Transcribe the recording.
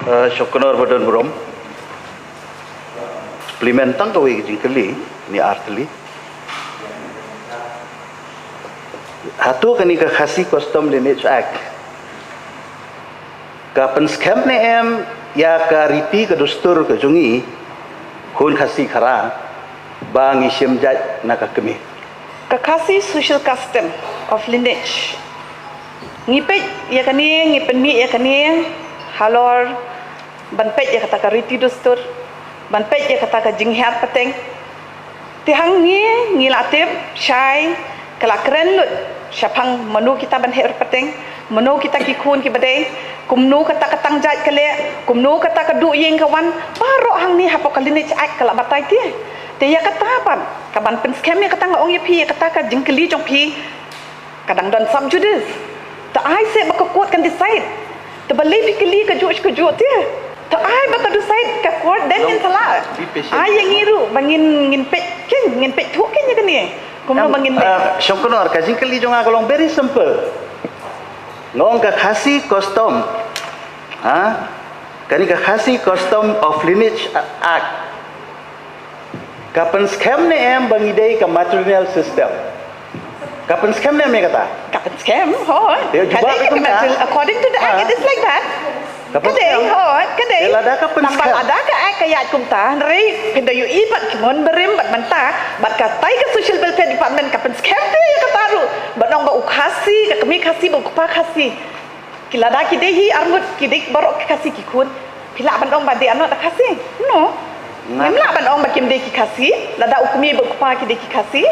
Syukur badan berom. Suplementan kau yang kali ni artli. Hatu kani ka khasi custom lineage act. Kapan scam ne em ya ka riti ka dustur ka jungi hun khasi khara bang isim jat nak kami. Kakasi social custom of lineage. Ngipet ya kani ngipen mi ya kani halor banpet ya kata ka riti dustur banpet ya kata ka jinghat pateng tihang ni ngilatip syai kala keren lut syapang menu kita banher pateng menu kita kikun ki badai kumnu kata katang jat kale kumnu kata ka du yeng kawan paro hang ni hapo lineage act kala batai ti te ya kata pan kaban pen scam ya kata ngong ya pi ya kata ka jingkeli jong pi kadang don sam judes ta ai se bakakut kan decide ta beli pikeli ka juj ti ta ai baka decide ka court dan yang salah ai yang ngiru bangin ngin pet thuk ken ya kani kumno bangin Syukur ka jingkeli jong agolong very simple. Ngong ka khasi custom. Kani ka khasi custom of lineage act. Kapan scam ne em bangidai ka matrimonial system. Kapan scam ne me kata? kapan scam hoi according to the act it is like that kadai hoi kadai ada kapan scam ada ka act kayat kumta nari pindayu ibat kimon berim bat manta bat katai ka social welfare department kapan scam tu ya kataru banong ba ukhasi ka kami khasi ba ukpa khasi kilada kidehi armut kidik barok khasi kikun pila banong ba de anot khasi no memla banong ba kim de ki khasi lada ukmi ba ukpa kideki khasi